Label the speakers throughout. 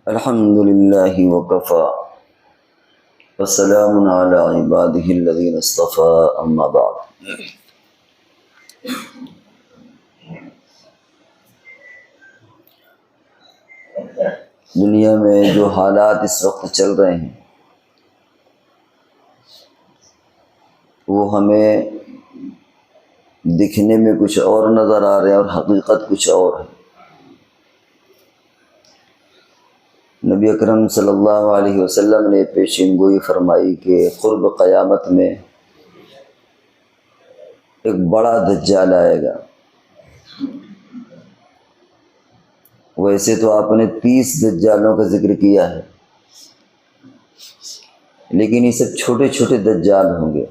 Speaker 1: الحمد للہ وکفی وسلام علی عبادہ الذین اصطفی اما بعد۔ دنیا میں جو حالات اس وقت چل رہے ہیں وہ ہمیں دکھنے میں کچھ اور نظر آ رہے ہیں اور حقیقت کچھ اور ہے۔ نبی اکرم صلی اللہ علیہ وسلم نے پیشین گوئی فرمائی کہ قرب قیامت میں ایک بڑا دجال آئے گا۔ ویسے تو آپ نے 30 دجالوں کا ذکر کیا ہے، لیکن یہ سب چھوٹے چھوٹے دجال ہوں گے۔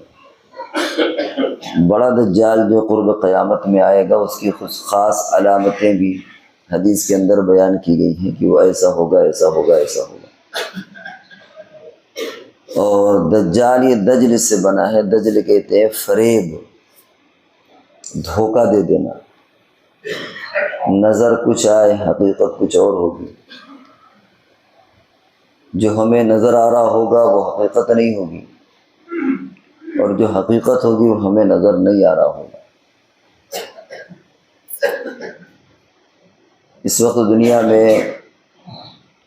Speaker 1: بڑا دجال جو قرب قیامت میں آئے گا اس کی خاص علامتیں بھی حدیث کے اندر بیان کی گئی ہیں کہ وہ ایسا ہوگا، ایسا ہوگا، ایسا ہوگا۔ اور دجال یہ دجل سے بنا ہے۔ دجل کہتے ہیں فریب، دھوکہ دے دینا، نظر کچھ آئے حقیقت کچھ اور ہوگی۔ جو ہمیں نظر آ رہا ہوگا وہ حقیقت نہیں ہوگی، اور جو حقیقت ہوگی وہ ہمیں نظر نہیں آ رہا ہوگا۔ اس وقت دنیا میں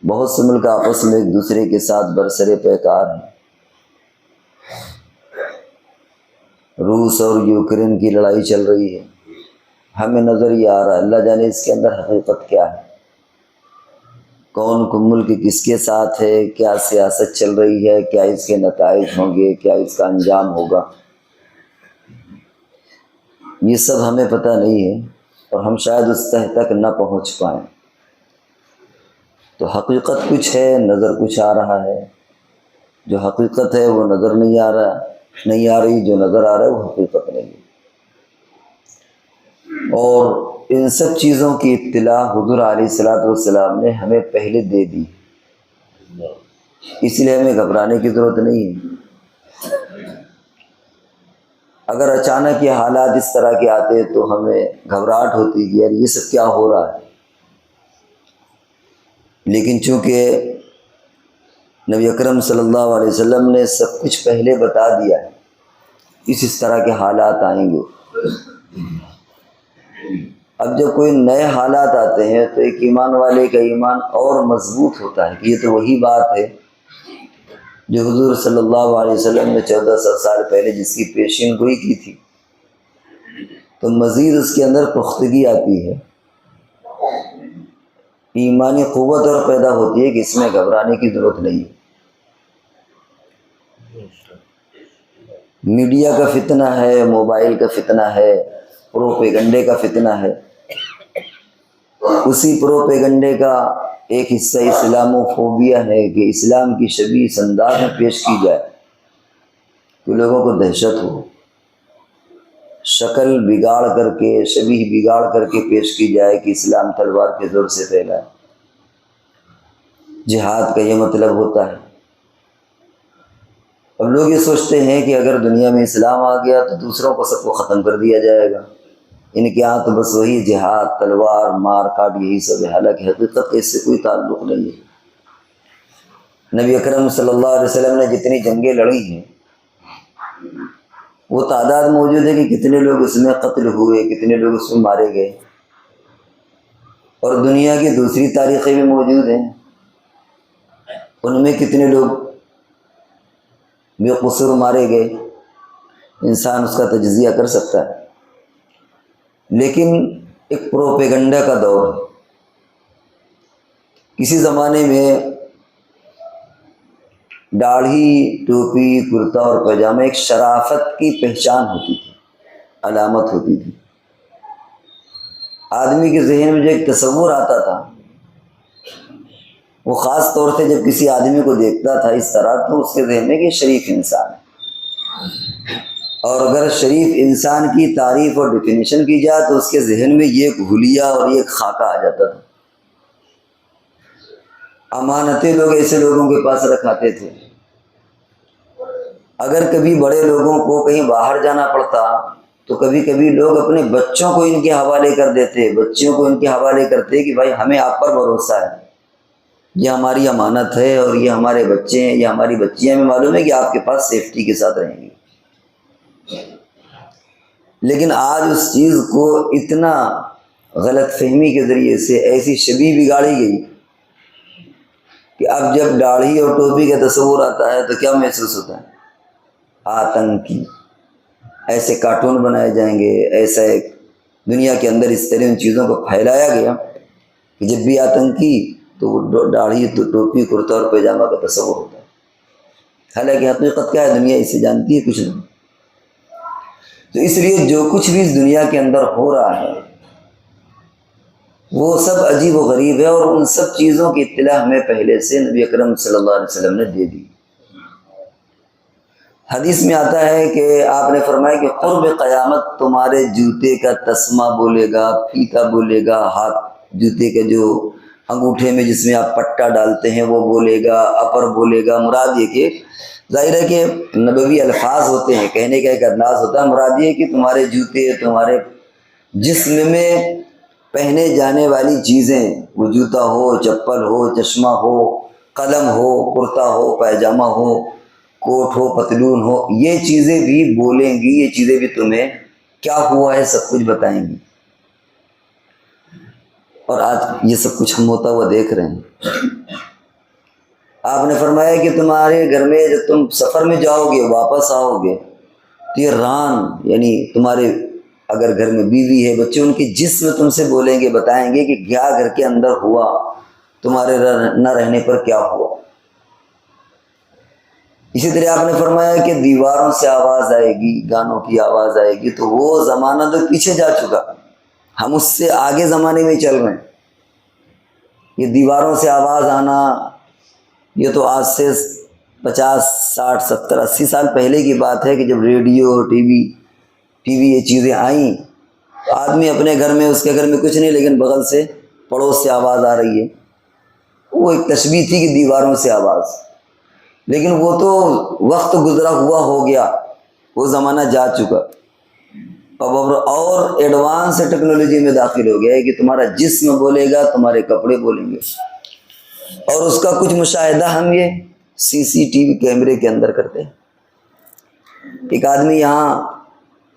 Speaker 1: بہت سے ملک آپس میں ایک دوسرے کے ساتھ برسر پیکار ہیں۔ روس اور یوکرین کی لڑائی چل رہی ہے، ہمیں نظر ہی آ رہا ہے، اللہ جانے اس کے اندر حقیقت کیا ہے، کون ملک کس کے ساتھ ہے، کیا سیاست چل رہی ہے، کیا اس کے نتائج ہوں گے، کیا اس کا انجام ہوگا، یہ سب ہمیں پتہ نہیں ہے، اور ہم شاید اس تہ تک نہ پہنچ پائیں۔ تو حقیقت کچھ ہے، نظر کچھ آ رہا ہے۔ جو حقیقت ہے وہ نظر نہیں آ رہا، نہیں آ رہی، جو نظر آ رہا ہے وہ حقیقت نہیں ہے۔ اور ان سب چیزوں کی اطلاع حضور علیہ السلام نے ہمیں پہلے دے دی، اس لیے ہمیں گھبرانے کی ضرورت نہیں ہے۔ اگر اچانک یہ حالات اس طرح کے آتے تو ہمیں گھبراہٹ ہوتی کہ یار یہ سب کیا ہو رہا ہے، لیکن چونکہ نبی اکرم صلی اللہ علیہ وسلم نے سب کچھ پہلے بتا دیا ہے، اس طرح کے حالات آئیں گے۔ اب جب کوئی نئے حالات آتے ہیں تو ایک ایمان والے کا ایمان اور مضبوط ہوتا ہے کہ یہ تو وہی بات ہے جو حضور صلی اللہ علیہ وسلم نے 1400 سال پہلے جس کی پیشین گوئی کی تھی، تو مزید اس کے اندر پختگی آتی ہے، ایمانی قوت اور پیدا ہوتی ہے کہ اس میں گھبرانے کی ضرورت نہیں ہے۔ میڈیا کا فتنہ ہے، موبائل کا فتنہ ہے، پروپیگنڈے کا فتنہ ہے، اسی پروپیگنڈے کا ایک حصہ اسلاموفوبیا ہے کہ اسلام کی شبیہ اس انداز میں پیش کی جائے کہ لوگوں کو دہشت ہو، شکل بگاڑ کر کے، شبیہ بگاڑ کر کے پیش کی جائے کہ اسلام تلوار کے زور سے پھیلا ہے۔ جہاد کا یہ مطلب ہوتا ہے۔ اب لوگ یہ سوچتے ہیں کہ اگر دنیا میں اسلام آ گیا تو دوسروں کو سب کو ختم کر دیا جائے گا، ان کے یہاں تو بس وہی جہاد، تلوار، مار کاٹ، یہی سب ہے، حالانکہ حقیقت کا اس سے کوئی تعلق نہیں ہے۔ نبی اکرم صلی اللہ علیہ وسلم نے جتنی جنگیں لڑی ہیں وہ تعداد موجود ہے کہ کتنے لوگ اس میں قتل ہوئے، کتنے لوگ اس میں مارے گئے، اور دنیا کی دوسری تاریخیں بھی موجود ہیں، ان میں کتنے لوگ بے قصور مارے گئے، انسان اس کا تجزیہ کر سکتا ہے۔ لیکن ایک پروپیگنڈا کا دور ہے۔ کسی زمانے میں داڑھی، ٹوپی، کرتا اور پاجامہ ایک شرافت کی پہچان ہوتی تھی، علامت ہوتی تھی۔ آدمی کے ذہن میں جو ایک تصور آتا تھا وہ خاص طور سے جب کسی آدمی کو دیکھتا تھا اس طرح تو اس کے ذہن میں کہ شریف انسان ہے، اور اگر شریف انسان کی تعریف اور ڈیفینیشن کی جائے تو اس کے ذہن میں یہ ایک حلیہ اور یہ ایک خاکہ آ جاتا تھا۔ امانتیں لوگ ایسے لوگوں کے پاس رکھاتے تھے۔ اگر کبھی بڑے لوگوں کو کہیں باہر جانا پڑتا تو کبھی کبھی لوگ اپنے بچوں کو ان کے حوالے کر دیتے، بچیوں کو ان کے حوالے کرتے کہ بھائی ہمیں آپ پر بھروسہ ہے، یہ ہماری امانت ہے اور یہ ہمارے بچے ہیں یا ہماری بچیاں، ہمیں معلوم ہے کہ آپ کے پاس سیفٹی کے ساتھ رہیں گی، لیکن آج اس چیز کو اتنا غلط فہمی کے ذریعے سے ایسی شبیہ بگاڑی گئی کہ اب جب داڑھی اور ٹوپی کا تصور آتا ہے تو کیا محسوس ہوتا ہے؟ آتنکی، ایسے کارٹون بنائے جائیں گے، ایسا ایک دنیا کے اندر اس طرح ان چیزوں کو پھیلایا گیا کہ جب بھی آتنکی تو وہ داڑھی تو ٹوپی کرتا اور پیجامہ کا تصور ہوتا ہے، حالانکہ حقیقت کیا ہے دنیا اسے جانتی ہے کچھ نہیں۔ تو اس لیے جو کچھ بھی اس دنیا کے اندر ہو رہا ہے وہ سب عجیب و غریب ہے، اور ان سب چیزوں کی اطلاع ہمیں پہلے سے نبی اکرم صلی اللہ علیہ وسلم نے دے دی۔ حدیث میں آتا ہے کہ آپ نے فرمایا کہ قرب قیامت تمہارے جوتے کا تسمہ بولے گا، پھیتا بولے گا، ہاتھ جوتے کے جو انگوٹھے میں جس میں آپ پٹا ڈالتے ہیں وہ بولے گا، اپر بولے گا۔ مراد یہ کہ ظاہر ہے کہ نبوی الفاظ ہوتے ہیں، کہنے کا ایک انداز ہوتا ہے، مراد یہ کہ تمہارے جوتے، تمہارے جسم میں پہنے جانے والی چیزیں، وہ جوتا ہو، چپل ہو، چشمہ ہو، قلم ہو، کرتا ہو، پائجامہ ہو، کوٹ ہو، پتلون ہو، یہ چیزیں بھی بولیں گی، یہ چیزیں بھی تمہیں کیا ہوا ہے سب کچھ بتائیں گی۔ اور آج یہ سب کچھ ہم ہوتا ہوا دیکھ رہے ہیں۔ آپ نے فرمایا کہ تمہارے گھر میں جب تم سفر میں جاؤ گے، واپس آؤ گے تو یہ ران، یعنی تمہارے اگر گھر میں بیوی ہے، بچے، ان کے جسم تم سے بولیں گے، بتائیں گے کہ کیا گھر کے اندر ہوا، تمہارے نہ رہنے پر کیا ہوا۔ اسی طرح آپ نے فرمایا کہ دیواروں سے آواز آئے گی، گانوں کی آواز آئے گی، تو وہ زمانہ تو پیچھے جا چکا، ہم اس سے آگے زمانے میں چل رہے ہیں۔ یہ دیواروں سے آواز آنا یہ تو آج سے 50 60 70 80 سال پہلے کی بات ہے کہ جب ریڈیو، ٹی وی یہ چیزیں آئیں تو آدمی اپنے گھر میں، اس کے گھر میں کچھ نہیں، لیکن بغل سے پڑوس سے آواز آ رہی ہے، وہ ایک تشبیہ تھی کہ دیواروں سے آواز، لیکن وہ تو وقت گزرا ہوا ہو گیا، وہ زمانہ جا چکا۔ اور ایڈوانس ٹیکنالوجی میں داخل ہو گیا ہے کہ تمہارا جسم بولے گا، تمہارے کپڑے بولیں گے، اور اس کا کچھ مشاہدہ ہم یہ CCTV کیمرے کے اندر کرتے ہیں۔ ایک آدمی یہاں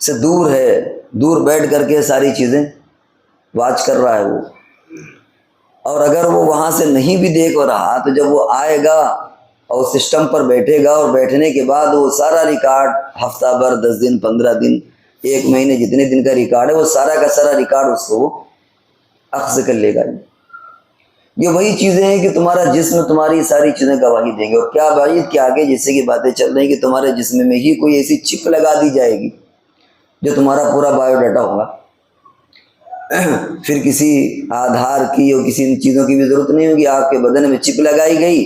Speaker 1: سے دور ہے، دور بیٹھ کر کے ساری چیزیں واچ کر رہا ہے وہ، اور اگر وہ وہاں سے نہیں بھی دیکھ رہا تو جب وہ آئے گا اور سسٹم پر بیٹھے گا، اور بیٹھنے کے بعد وہ سارا ریکارڈ، ہفتہ بھر، 10 دن، 15 دن، 1 مہینے، جتنے دن کا ریکارڈ ہے، وہ سارا کا سارا ریکارڈ اس کو اخذ کر لے گا۔ یہ وہی چیزیں ہیں کہ تمہارا جسم تمہاری ساری چیزیں گواہی دیں گے، اور کیا بعید کہ آگے جیسے کہ باتیں چل رہی ہیں کہ تمہارے جسم میں ہی کوئی ایسی چپ لگا دی جائے گی جو تمہارا پورا بایو ڈاٹا ہوگا، پھر کسی آدھار کی اور کسی ان چیزوں کی بھی ضرورت نہیں ہوگی، آپ کے بدن میں چپ لگائی گئی،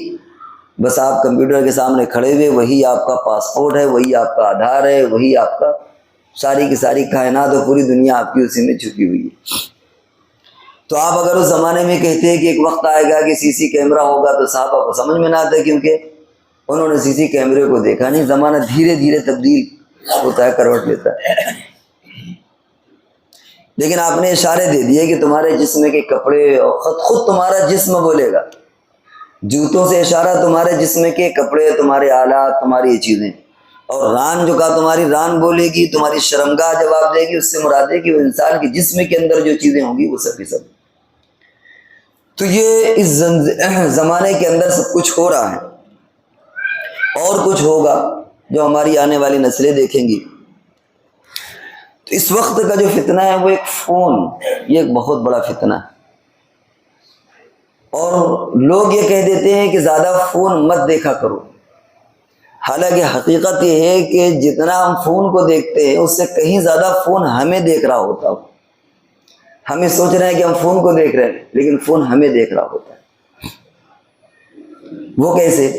Speaker 1: بس آپ کمپیوٹر کے سامنے کھڑے ہوئے، وہی آپ کا پاسپورٹ ہے، وہی آپ کا آدھار ہے، وہی آپ کا ساری کی ساری کائنات اور پوری دنیا آپ کی اسی میں چھپی ہوئی ہے۔ تو آپ اگر اس زمانے میں کہتے ہیں کہ ایک وقت آئے گا کہ CC کیمرہ ہوگا، تو صحابہ کو سمجھ میں نہ آتا، کیونکہ انہوں نے CC کیمرے کو دیکھا نہیں۔ زمانہ دھیرے دھیرے تبدیل ہوتا ہے، کروٹ لیتا ہے، لیکن آپ نے اشارے دے دیے کہ تمہارے جسم کے کپڑے اور خود تمہارا جسم بولے گا، جوتوں سے اشارہ تمہارے جسم کے کپڑے، تمہارے آلات، تمہاری یہ چیزیں، اور ران جو کہا تمہاری ران بولے گی، تمہاری شرمگاہ جواب دے گی، اس سے مراد ہے کہ وہ انسان کے جسم کے اندر جو چیزیں ہوں گی وہ سب کی سب۔ تو یہ اس زمانے کے اندر سب کچھ ہو رہا ہے، اور کچھ ہوگا جو ہماری آنے والی نسلیں دیکھیں گی۔ تو اس وقت کا جو فتنہ ہے وہ ایک فون، یہ ایک بہت بڑا فتنہ ہے، اور لوگ یہ کہہ دیتے ہیں کہ زیادہ فون مت دیکھا کرو، حالانکہ حقیقت یہ ہے کہ جتنا ہم فون کو دیکھتے ہیں اس سے کہیں زیادہ فون ہمیں دیکھ رہا ہوتا ہے۔ ہمیں سوچ رہے ہیں کہ ہم فون کو دیکھ رہے ہیں، لیکن فون ہمیں دیکھ رہا ہوتا ہے۔ وہ کیسے؟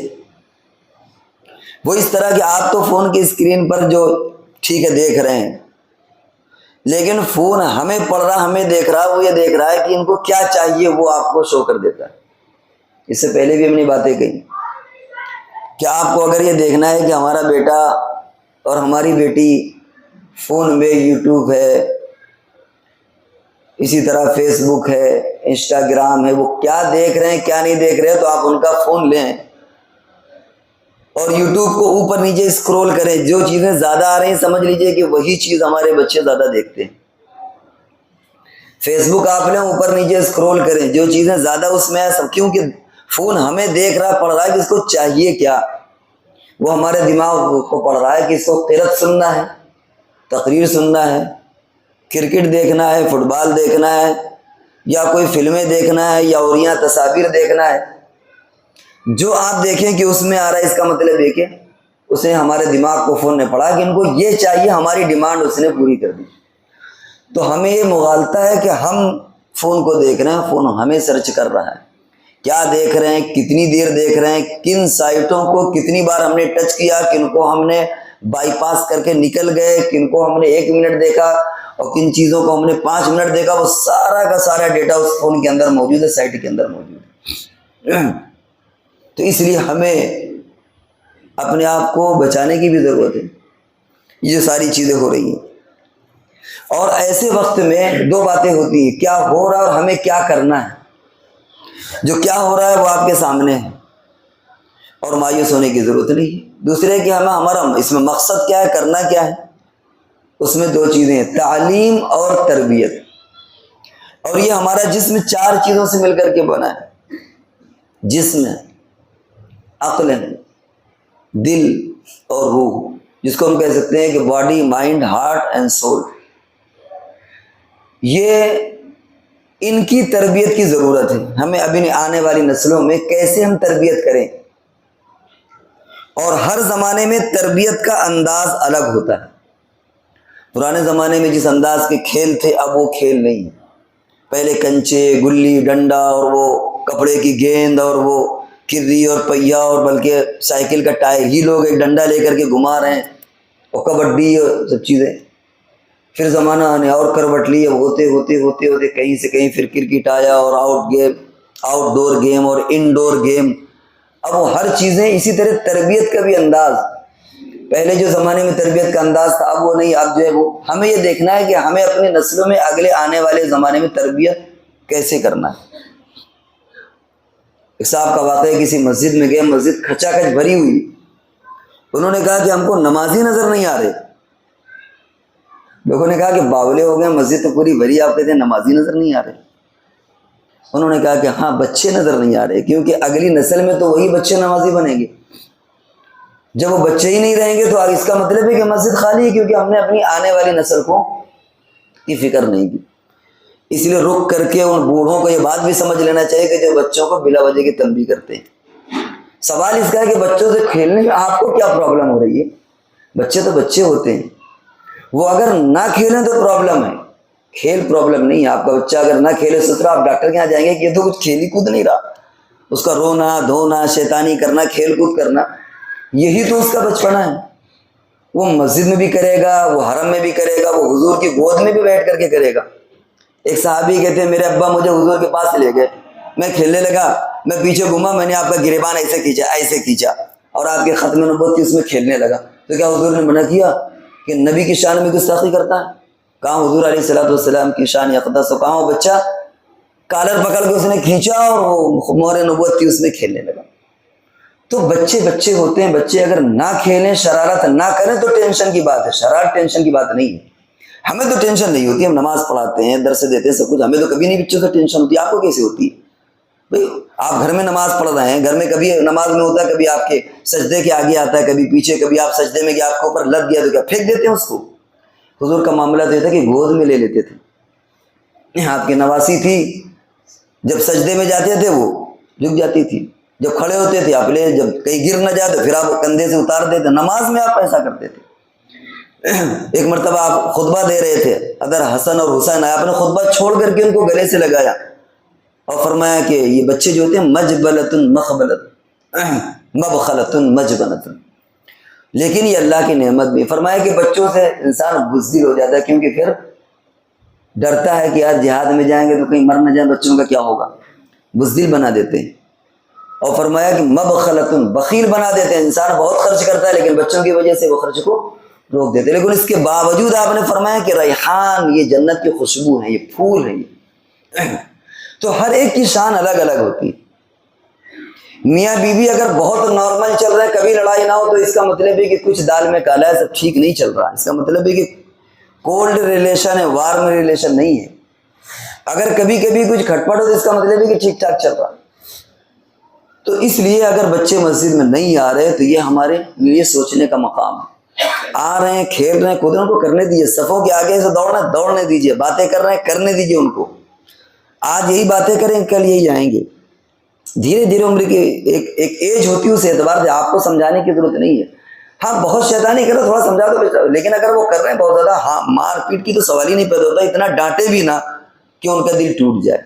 Speaker 1: وہ اس طرح کہ آپ تو فون کی اسکرین پر جو ٹھیک ہے دیکھ رہے ہیں، لیکن فون ہمیں پڑھ رہا، ہمیں دیکھ رہا، وہ یہ دیکھ رہا ہے کہ ان کو کیا چاہیے، وہ آپ کو شو کر دیتا ہے۔ اس سے پہلے بھی ہم نے باتیں کہی کہ آپ کو اگر یہ دیکھنا ہے کہ ہمارا بیٹا اور ہماری بیٹی فون میں یوٹیوب ہے، اسی طرح فیس بک ہے، انسٹاگرام ہے، وہ کیا دیکھ رہے ہیں کیا نہیں دیکھ رہے ہیں تو آپ ان کا فون لیں اور یوٹیوب کو اوپر نیچے اسکرول کریں، جو چیزیں زیادہ آ رہی ہیں سمجھ لیجئے کہ وہی چیز ہمارے بچے زیادہ دیکھتے ہیں۔ فیس بک آپ لیں، اوپر نیچے اسکرول کریں، جو چیزیں زیادہ اس میں ہے سب، کیونکہ فون ہمیں دیکھ رہا پڑھ رہا ہے کہ اس کو چاہیے کیا، وہ ہمارے دماغ کو پڑھ رہا ہے کہ اس کو قرأت سننا ہے، تقریر سننا ہے، کرکٹ دیکھنا ہے، فٹ بال دیکھنا ہے، یا کوئی فلمیں دیکھنا ہے، یا اوریاں تصاویر دیکھنا ہے۔ جو آپ دیکھیں کہ اس میں آ رہا ہے، اس کا مطلب ہے کہ اس نے ہمارے دماغ کو فون نے پڑھا کہ ان کو یہ چاہیے، ہماری ڈیمانڈ اس نے پوری کر دی۔ تو ہمیں یہ مغالطہ ہے کہ ہم فون کو دیکھ رہے ہیں، فون ہمیں سرچ کر رہا ہے، کیا دیکھ رہے ہیں، کتنی دیر دیکھ رہے ہیں، کن سائٹوں کو کتنی بار ہم نے ٹچ کیا، کن کو ہم نے بائی پاس کر کے نکل گئے، کن کو ہم نے 1 منٹ دیکھا اور کن چیزوں کو ہم نے 5 منٹ دیکھا، وہ سارا کا سارا ڈیٹا اس فون کے اندر موجود ہے، سائٹ کے اندر موجود ہے۔ تو اس لیے ہمیں اپنے آپ کو بچانے کی بھی ضرورت ہے، یہ ساری چیزیں ہو رہی ہیں۔ اور ایسے وقت میں 2 باتیں ہوتی ہیں، کیا ہو رہا ہے اور ہمیں کیا کرنا ہے۔ جو کیا ہو رہا ہے وہ آپ کے سامنے ہے اور مایوس ہونے کی ضرورت نہیں ہے۔ دوسرے کہ ہمارا اس میں مقصد کیا ہے، کرنا کیا ہے۔ اس میں 2 چیزیں ہیں، تعلیم اور تربیت، اور یہ ہمارا جسم 4 چیزوں سے مل کر کے بنا ہے، جسم، عقل، دل اور روح، جس کو ہم کہہ سکتے ہیں کہ body, mind, heart and civil. یہ ان کی تربیت کی ضرورت ہے، ہمیں ابھی آنے والی نسلوں میں کیسے ہم تربیت کریں۔ اور ہر زمانے میں تربیت کا انداز الگ ہوتا ہے۔ پرانے زمانے میں جس انداز کے کھیل تھے اب وہ کھیل نہیں ہیں۔ پہلے کنچے، گلی ڈنڈا اور وہ کپڑے کی گیند اور وہ کری اور پہیا، اور بلکہ سائیکل کا ٹائر ہی لوگ ایک ڈنڈا لے کر کے گھما رہے ہیں، اور کبڈی اور سب چیزیں۔ پھر زمانہ نے اور کروٹ لی، اب ہوتے ہوتے ہوتے ہوتے کہیں سے کہیں پھر کرکٹ آیا، اور آؤٹ ڈور گیم اور انڈور گیم۔ اب وہ ہر چیزیں اسی طرح تربیت کا بھی انداز، پہلے جو زمانے میں تربیت کا انداز تھا اب وہ نہیں، اب جو ہے وہ ہمیں یہ دیکھنا ہے کہ ہمیں اپنے نسلوں میں اگلے آنے والے زمانے میں تربیت کیسے کرنا ہے۔ ایک صاحب کا واقعہ ہے، کسی مسجد میں گئے، مسجد کھچا کھچ بھری ہوئی، انہوں نے کہا کہ ہم کو نمازی نظر نہیں آ رہے۔ لوگوں نے کہا کہ باولے ہو گئے، مسجد تو پوری بھری، آپ کہتے ہیں نمازی نظر نہیں آ رہے۔ انہوں نے کہا کہ ہاں بچے نظر نہیں آ رہے، کیونکہ اگلی نسل میں تو وہی بچے نمازی بنیں گے۔ جب وہ بچے ہی نہیں رہیں گے تو اس کا مطلب ہے کہ مسجد خالی ہے، کیونکہ ہم نے اپنی آنے والی نسل کی فکر نہیں کی۔ اس لیے رک کر کے ان بوڑھوں کو یہ بات بھی سمجھ لینا چاہیے کہ جو بچوں کو بلا وجہ کی تنبیہ کرتے ہیں۔ سوال اس کا ہے کہ بچوں سے کھیلنے میں آپ کو کیا پرابلم ہو رہی ہے؟ بچے تو بچے ہوتے ہیں، وہ اگر نہ کھیلیں تو پرابلم ہے، کھیل پرابلم نہیں ہے۔ آپ کا بچہ اگر نہ کھیلے سترا، آپ ڈاکٹر کے یہاں جائیں گے کہ یہ تو کچھ کھیل ہی کود نہیں رہا، اس کا رونا دھونا، شیطانی کرنا، کھیل کود کرنا، یہی تو اس کا بچپنا ہے۔ وہ مسجد میں بھی کرے گا، وہ حرم میں بھی کرے گا، وہ حضور کی گود میں بھی بیٹھ کر کے کرے گا۔ ایک صحابی کہتے ہیں میرے ابا مجھے حضور کے پاس لے گئے، میں کھیلنے لگا، میں پیچھے گھوما، میں نے آپ کا گریبان ایسے کھینچا اور آپ کے ختم نبوت کی اس میں کھیلنے لگا۔ تو کیا حضور نے منع کیا کہ نبی کی شان میں گستاخی کرتا ہے؟ کہاں حضور علیہ الصلوۃ والسلام کی شان اقدس، و کہاں وہ بچہ کالر پکڑ کے اس نے کھینچا اور وہ مہر نبوت کی اس میں کھیلنے لگا۔ تو بچے بچے ہوتے ہیں، بچے اگر نہ کھیلیں، شرارت نہ کریں تو ٹینشن کی بات ہے، شرارت ٹینشن کی بات نہیں ہے۔ ہمیں تو ٹینشن نہیں ہوتی، ہم نماز پڑھاتے ہیں، درس دیتے ہیں، سب کچھ، ہمیں تو کبھی نہیں بچوں سے ٹینشن ہوتی۔ آپ کو کیسے ہوتی ہے؟ بھائی آپ گھر میں نماز پڑھ رہے ہیں، گھر میں کبھی نماز میں ہوتا ہے، کبھی آپ کے سجدے کے آگے آتا ہے، کبھی پیچھے، کبھی آپ سجدے میں کہ آپ کے اوپر لگ گیا تو کیا پھینک دیتے ہیں اس کو؟ حضور کا معاملہ تو یہ تھا کہ گود میں لے لیتے تھے۔ آپ کی نواسی تھی، جب سجدے میں جاتے تھے وہ جھک جاتی تھی، جب کھڑے ہوتے تھے آپ لے، جب کہیں گر نہ جائے تو پھر آپ کندھے سے اتار دیتے۔ نماز میں آپ ایسا کرتے تھے۔ ایک مرتبہ آپ خطبہ دے رہے تھے، ادھر حسن اور حسین آئے، آپ نے خطبہ چھوڑ کر کے ان کو گلے سے لگایا اور فرمایا کہ یہ بچے جو ہوتے ہیں مجبلۃ مخبلۃ مبخلۃ مجبنۃ، لیکن یہ اللہ کی نعمت بھی۔ فرمایا کہ بچوں سے انسان بزدل ہو جاتا ہے، کیونکہ پھر ڈرتا ہے کہ یار جہاد میں جائیں گے تو کہیں مر نہ جائیں، بچوں کا کیا ہوگا، بزدل بنا دیتے ہیں۔ اور فرمایا کہ مبخلۃ، بخیل بنا دیتے ہیں، انسان بہت خرچ کرتا ہے لیکن بچوں کی وجہ سے وہ خرچ کو روک دیتے. لیکن اس کے باوجود آپ نے فرمایا کہ ریحان یہ جنت کی خوشبو ہے, یہ پھول ہے یہ. تو ہر ایک کی شان الگ الگ ہوتی ہے. میاں بیوی اگر بہت نارمل چل رہا ہے, کبھی لڑائی نہ ہو, تو اس کا مطلب ہے کہ کچھ دال میں کالا ہے, سب ٹھیک نہیں چل رہا. اس کا مطلب ہے کہ کولڈ ریلیشن ہے, وارم ریلیشن نہیں ہے. اگر کبھی کبھی کچھ کھٹپٹ ہو تو اس کا مطلب ہے کہ ٹھیک ٹھاک چل رہا. تو اس لیے اگر بچے مسجد میں نہیں آ رہے تو یہ ہمارے لیے سوچنے کا مقام ہے. آ رہے ہیں, کھیل رہے ہیں, کود رہے ہیں, ان کو کرنے دیجیے. صفوں کے آگے سے دوڑنے دیجیے. باتیں کر رہے ہیں, کرنے دیجیے ان کو. آج یہی باتیں کریں, کل یہی آئیں گے. دھیرے دھیرے عمر کی ایک ایج ہوتی ہے, اس اعتبار سے آپ کو سمجھانے کی ضرورت نہیں ہے. ہاں بہت شیطانی کرو, تھوڑا سمجھا دو, لیکن اگر وہ کر رہے ہیں بہت زیادہ, ہاں مار پیٹ کی تو سوال ہی نہیں پیدا ہوتا. اتنا ڈانٹے بھی نہ کہ ان کا دل ٹوٹ جائے.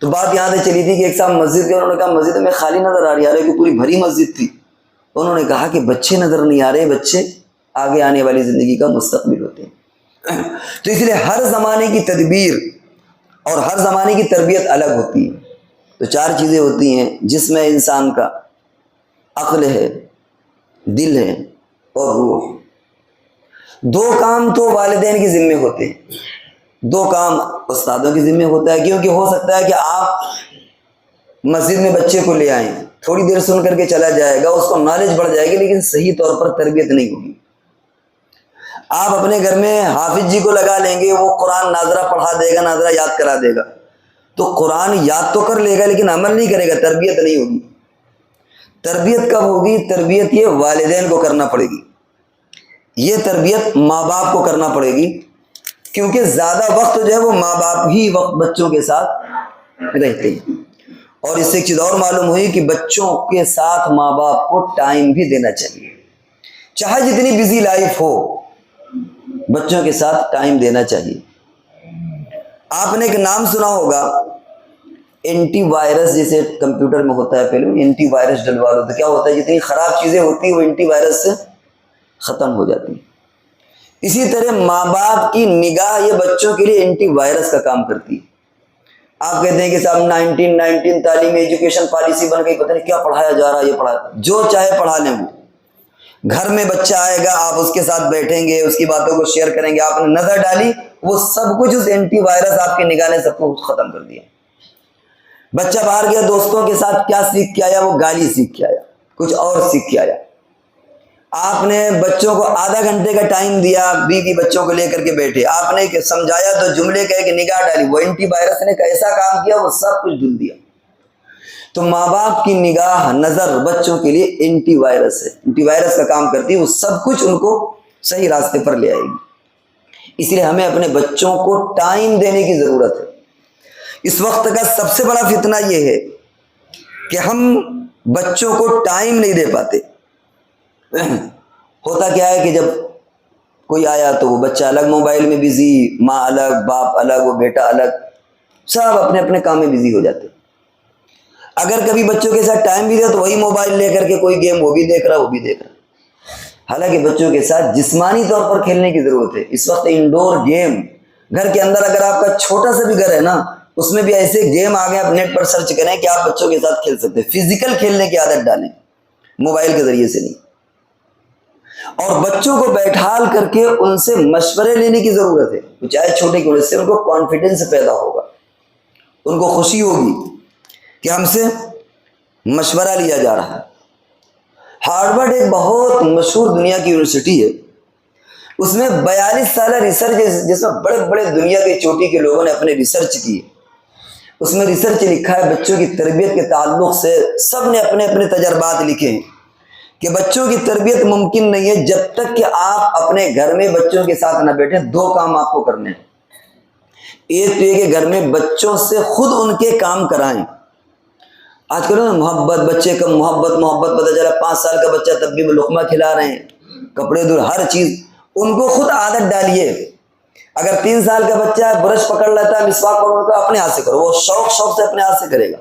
Speaker 1: تو بات یہاں سے چلی تھی کہ ایک صاحب مسجد کے, انہوں نے کہا مسجد میں خالی نظر آ رہی ہے, کہ پوری بھری مسجد تھی. انہوں نے کہا کہ بچے نظر نہیں آ رہے, بچے آگے آنے والی زندگی کا مستقبل ہوتے ہیں. تو اس لیے ہر زمانے کی تدبیر اور ہر زمانے کی تربیت الگ ہوتی ہے. تو 4 چیزیں ہوتی ہیں جس میں انسان کا عقل ہے, دل ہے اور روح. 2 کام تو والدین کے ذمے ہوتے ہیں, 2 کام استادوں کے ذمے ہوتا ہے. کیونکہ ہو سکتا ہے کہ آپ مسجد میں بچے کو لے آئیں, تھوڑی دیر سن کر کے چلا جائے گا, اس کو نالج بڑھ جائے گی, لیکن صحیح طور پر تربیت نہیں ہوگی. آپ اپنے گھر میں حافظ جی کو لگا لیں گے, وہ قرآن ناظرہ پڑھا دے گا, ناظرہ یاد کرا دے گا, تو قرآن یاد تو کر لے گا لیکن عمل نہیں کرے گا, تربیت نہیں ہوگی. تربیت کب ہوگی؟ تربیت یہ والدین کو کرنا پڑے گی, یہ تربیت ماں باپ کو کرنا پڑے گی. کیونکہ زیادہ وقت جو ہے وہ ماں باپ ہی وقت بچوں کے ساتھ رہتے ہیں. اور اس سے ایک چیز اور معلوم ہوئی کہ بچوں کے ساتھ ماں باپ کو ٹائم بھی دینا چاہیے. چاہے جتنی بزی لائف ہو, بچوں کے ساتھ ٹائم دینا چاہیے. آپ نے ایک نام سنا ہوگا, اینٹی وائرس, جیسے کمپیوٹر میں ہوتا ہے, پہلے اینٹی وائرس ڈلوا لو. تو کیا ہوتا ہے, جتنی خراب چیزیں ہوتی ہیں وہ اینٹی وائرس سے ختم ہو جاتی ہیں. اسی طرح ماں باپ کی نگاہ یہ بچوں کے لیے اینٹی وائرس کا کام کرتی ہے. آپ کہتے ہیں کہ صاحب 1919 تعلیمی ایجوکیشن پالیسی بن گئی, پتہ نہیں کیا پڑھایا جا رہا ہے, یہ پڑھا, جو چاہے پڑھا لیں. وہ گھر میں بچہ آئے گا, آپ اس کے ساتھ بیٹھیں گے, اس کی باتوں کو شیئر کریں گے, آپ نے نظر ڈالی, وہ سب کچھ اس اینٹی وائرس آپ کی نگاہ نے سب کچھ ختم کر دیا. بچہ باہر گیا, دوستوں کے ساتھ کیا سیکھ کے آیا, وہ گالی سیکھ کے آیا, کچھ اور سیکھ کے آیا. آپ نے بچوں کو آدھا گھنٹے کا ٹائم دیا, بیوی بچوں کو لے کر کے بیٹھے, آپ نے سمجھایا تو جملے کہے کہ نگاہ ڈالی, وہ اینٹی وائرس نے ایسا کام کیا, وہ سب کچھ دھل دیا. تو ماں باپ کی نگاہ, نظر بچوں کے لیے اینٹی وائرس ہے, اینٹی وائرس کا کام کرتی ہے. وہ سب کچھ ان کو صحیح راستے پر لے آئے گی. اس لیے ہمیں اپنے بچوں کو ٹائم دینے کی ضرورت ہے. اس وقت کا سب سے بڑا فتنہ یہ ہے کہ ہم بچوں کو ٹائم نہیں دے پاتے. ہوتا کیا ہے کہ جب کوئی آیا تو وہ بچہ الگ موبائل میں بزی, ماں الگ, باپ الگ, وہ بیٹا الگ, سب اپنے اپنے کام میں بزی ہو جاتے. اگر کبھی بچوں کے ساتھ ٹائم بھی دے تو وہی موبائل لے کر کے کوئی گیم وہ بھی دیکھ رہا, وہ بھی دیکھ رہا. حالانکہ بچوں کے ساتھ جسمانی طور پر کھیلنے کی ضرورت ہے. اس وقت انڈور گیم گھر کے اندر, اگر آپ کا چھوٹا سا بھی گھر ہے نا, اس میں بھی ایسے گیم آ گئے, آپ نیٹ پر سرچ کریں کہ آپ بچوں کے ساتھ کھیل سکتے ہیں. فزیکل کھیلنے کی عادت ڈالیں, موبائل کے ذریعے سے نہیں. اور بچوں کو بیٹھال کر کے ان سے مشورے لینے کی ضرورت ہے, چاہے چھوٹے کی وجہ سے. ان کو کانفیڈنس پیدا ہوگا, ان کو خوشی ہوگی کہ ہم سے مشورہ لیا جا رہا ہے. ہارورڈ ایک بہت مشہور دنیا کی یونیورسٹی ہے, اس میں 42 سالہ ریسرچ, جس میں بڑے بڑے دنیا کے چوٹی کے لوگوں نے اپنے ریسرچ کی. اس میں ریسرچ لکھا ہے بچوں کی تربیت کے تعلق سے, سب نے اپنے اپنے تجربات لکھے ہیں کہ بچوں کی تربیت ممکن نہیں ہے جب تک کہ آپ اپنے گھر میں بچوں کے ساتھ نہ بیٹھیں. 2 کام آپ کو کرنے ہیں. ایک تو یہ کہ گھر میں بچوں سے خود ان کے کام کرائیں. آج کل محبت, بچے کا محبت پتہ چلا 5 سال کا بچہ تب بھی لقمہ کھلا رہے ہیں, کپڑے دھل, ہر چیز. ان کو خود عادت ڈالیے. اگر 3 سال کا بچہ برش پکڑ لیتا ہے, مسواک پکڑ تو اپنے ہاتھ سے کرو, وہ شوق سے اپنے ہاتھ سے کرے گا.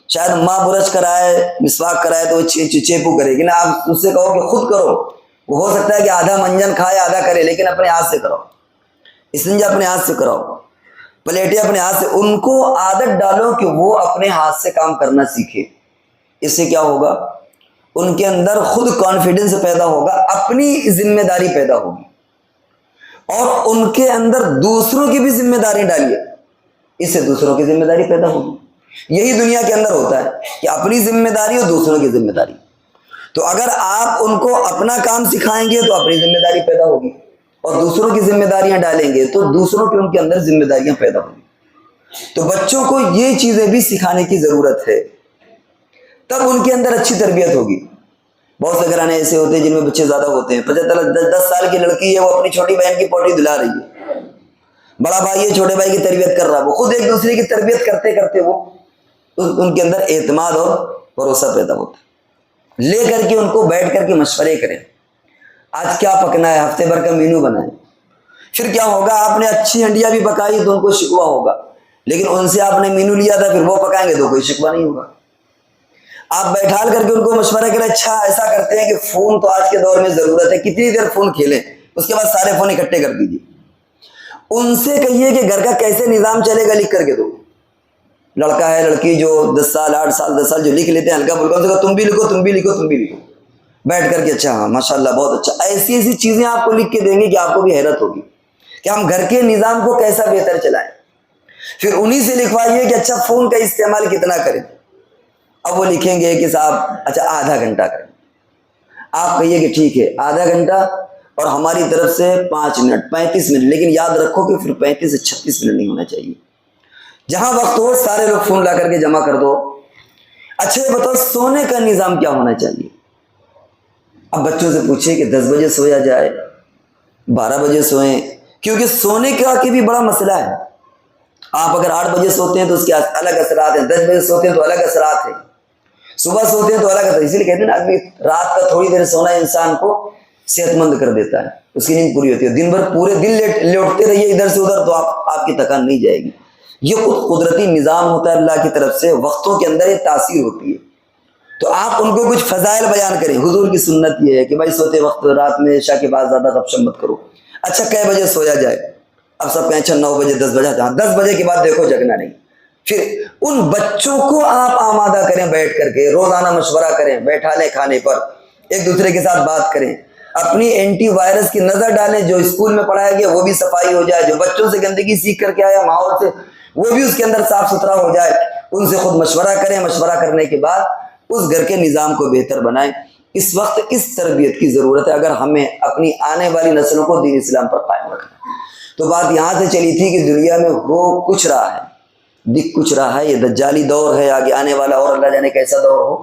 Speaker 1: شاید ماں برش کرائے, مسواک کرائے تو وہ چیپو کرے گی نا, آپ اس سے کہو کہ خود کرو. وہ ہو سکتا ہے کہ آدھا منجن کھائے آدھا کرے, لیکن اپنے ہاتھ سے کرو. استنجا اپنے ہاتھ سے کراؤ, پلیٹیں اپنے ہاتھ سے. ان کو عادت ڈالو کہ وہ اپنے ہاتھ سے کام کرنا سیکھے. اس سے کیا ہوگا, ان کے اندر خود کانفیڈنس پیدا ہوگا، اپنی ذمہ داری پیدا ہوگی، اور ان کے اندر دوسروں کی بھی ذمہ داری ڈالیے، اس سے دوسروں کی ذمہ داری پیدا ہوگی۔ یہی دنیا کے اندر ہوتا ہے کہ اپنی ذمہ داری اور دوسروں کی ذمہ داری۔ تو اگر آپ ان کو اپنا کام سکھائیں گے تو اپنی ذمہ داری پیدا ہوگی، اور دوسروں کی ذمہ داریاں ڈالیں گے تو دوسروں کی ان کے اندر ذمہ داریاں پیدا ہوں گی۔ تو بچوں کو یہ چیزیں بھی سکھانے کی ضرورت ہے، تب ان کے اندر اچھی تربیت ہوگی۔ بہت سے گھرانے ایسے ہوتے ہیں جن میں بچے زیادہ ہوتے ہیں، 10 سال کی لڑکی ہے، وہ اپنی چھوٹی بہن کی پوٹی دلا رہی ہے، بڑا بھائی ہے چھوٹے بھائی کی تربیت کر رہا ہے، وہ خود ایک دوسرے کی تربیت کرتے کرتے وہ ان کے اندر اعتماد اور بھروسہ پیدا ہوتا ہے۔ لے کر کے ان کو بیٹھ کر کے مشورے کریں، آج کیا پکنا ہے، ہفتے بھر کا مینو بنائیں۔ پھر کیا ہوگا، آپ نے اچھی ہنڈیاں بھی پکائی تو ان کو شکوہ ہوگا، لیکن ان سے آپ نے مینو لیا تھا، پھر وہ پکائیں گے تو کوئی شکوہ نہیں ہوگا۔ آپ بیٹھال کر کے ان کو مشورہ کریں، اچھا ایسا کرتے ہیں کہ فون تو آج کے دور میں ضرورت ہے، کتنی دیر فون کھیلیں، اس کے بعد سارے فون اکٹھے کر دیجیے۔ ان سے کہیے کہ گھر کا کیسے نظام چلے گا لکھ کر کے دو۔ لڑکا ہے لڑکی جو 10 سال 8 سال 10 سال جو لکھ لیتے ہیں ہلکا پھلکا، ان سے تم بھی لکھو تم بھی لکھو تم بھی لکھو، بیٹھ کر کے اچھا ہاں ماشاءاللہ بہت اچھا، ایسی ایسی چیزیں آپ کو لکھ کے دیں گے کہ آپ کو بھی حیرت ہوگی کہ ہم گھر کے نظام کو کیسا بہتر چلائیں۔ پھر انہی سے لکھوائیے کہ اچھا فون کا استعمال کتنا کریں۔ اب وہ لکھیں گے کہ صاحب اچھا آدھا گھنٹہ کریں، آپ کہیے کہ ٹھیک ہے آدھا گھنٹہ، اور ہماری طرف سے 5 منٹ 35 منٹ، لیکن یاد رکھو کہ پھر 35 سے 36 منٹ نہیں ہونا چاہیے۔ جہاں وقت ہو سارے لوگ فون لا کر کے جمع کر دو۔ اچھا یہ بتاؤ سونے کا نظام کیا ہونا چاہیے؟ اب بچوں سے پوچھیں کہ 10 بجے سویا جائے، 12 بجے سوئیں، کیونکہ سونے کا کی بھی بڑا مسئلہ ہے۔ آپ اگر 8 بجے سوتے ہیں تو اس کے الگ اثرات ہیں، 10 بجے سوتے ہیں تو الگ اثرات ہیں، صبح سوتے ہیں تو الگ اثرات، اسی لیے کہتے ہیں نا آدمی رات کا تھوڑی دیر سونا انسان کو صحت مند کر دیتا ہے، اس کی نیند پوری ہوتی ہے۔ دن بھر پورے دن لوٹتے رہیے ادھر سے ادھر تو آپ کی تکان نہیں جائے گی۔ یہ خود قدرتی نظام ہوتا ہے اللہ کی طرف سے، وقتوں کے اندر یہ تاثیر ہوتی ہے۔ تو آپ ان کو کچھ فضائل بیان کریں۔ حضور کی سنت یہ ہے کہ بھائی سوتے وقت رات میں عشاء کے بعد زیادہ غب شپ مت کرو۔ اچھا کئے بجے سویا جائے؟ اب سب کہیں اچھا 9 بجے 10 بجے، ہاں 10 بجے کے بعد دیکھو جگنا نہیں۔ پھر ان بچوں کو آپ آمادہ کریں، بیٹھ کر کے روزانہ مشورہ کریں، بیٹھا لیں کھانے پر، ایک دوسرے کے ساتھ بات کریں، اپنی اینٹی وائرس کی نظر ڈالیں، جو اسکول میں پڑھایا گیا وہ بھی صفائی ہو جائے، جو بچوں سے گندگی سیکھ کر کے آیا ماحول سے وہ بھی اس کے اندر صاف ستھرا ہو جائے۔ ان سے خود مشورہ کریں، مشورہ کرنے کے بعد اس گھر کے نظام کو بہتر بنائیں۔ اس وقت اس تربیت کی ضرورت ہے اگر ہمیں اپنی آنے والی نسلوں کو دین اسلام پر قائم رکھنا ہے۔ تو بات یہاں سے چلی تھی کہ دنیا میں ہو کچھ رہا ہے، دکھ کچھ رہا ہے، یہ دجالی دور ہے، آگے آنے والا اور اللہ جانے کیسا دور ہو،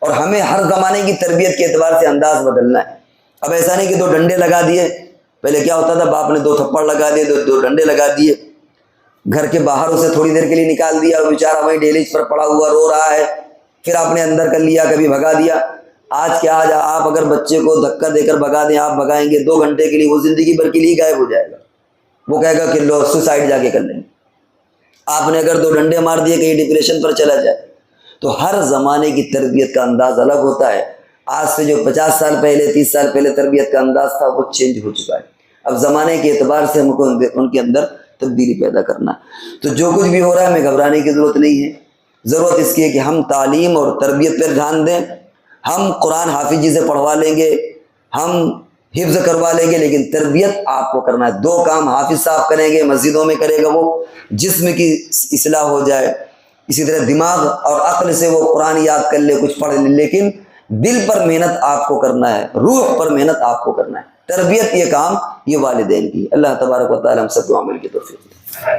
Speaker 1: اور ہمیں ہر زمانے کی تربیت کے اعتبار سے انداز بدلنا ہے۔ اب ایسا نہیں کہ 2 ڈنڈے لگا دیے، پہلے کیا ہوتا تھا باپ نے 2 تھپڑ لگا دیے، 2 ڈنڈے لگا دیے، گھر کے باہر اسے تھوڑی دیر کے لیے نکال دیا، وہ بیچارہ وہیں ڈیلیج پر پڑا ہوا رو رہا ہے، پھر آپ نے اندر کر لیا، کبھی بھگا دیا۔ آج کیا آپ اگر بچے کو دھکا دے کر بھگا دیں، آپ بھگائیں گے 2 گھنٹے کے لیے، وہ زندگی بھر کے لیے غائب ہو جائے گا، وہ کہے گا کہ لو سوسائڈ جا کے کر لیں گے۔ آپ نے اگر 2 ڈنڈے مار دیے کہیں ڈپریشن پر چلا جائے۔ تو ہر زمانے کی تربیت کا انداز الگ ہوتا ہے۔ آج سے جو 50 سال پہلے 30 سال پہلے تربیت کا انداز تھا وہ چینج ہو چکا ہے۔ اب زمانے کے اعتبار سے ہم کو ان کے اندر تبدیلی پیدا کرنا۔ تو جو کچھ بھی ہو رہا ہے ہمیں گھبرانے کی ضرورت نہیں ہے، ضرورت اس کی ہے کہ ہم تعلیم اور تربیت پر دھیان دیں۔ ہم قرآن حافظ جی سے پڑھوا لیں گے، ہم حفظ کروا لیں گے، لیکن تربیت آپ کو کرنا ہے۔ 2 کام حافظ صاحب کریں گے، مسجدوں میں کرے گا وہ، جسم کی اصلاح ہو جائے، اسی طرح دماغ اور عقل سے وہ قرآن یاد کر لے، کچھ پڑھ لے، لیکن دل پر محنت آپ کو کرنا ہے، روح پر محنت آپ کو کرنا ہے۔ تربیت یہ کام یہ والدین کی۔ اللہ تبارک و تعالی ہم سب کو عمل کی توفیق دے۔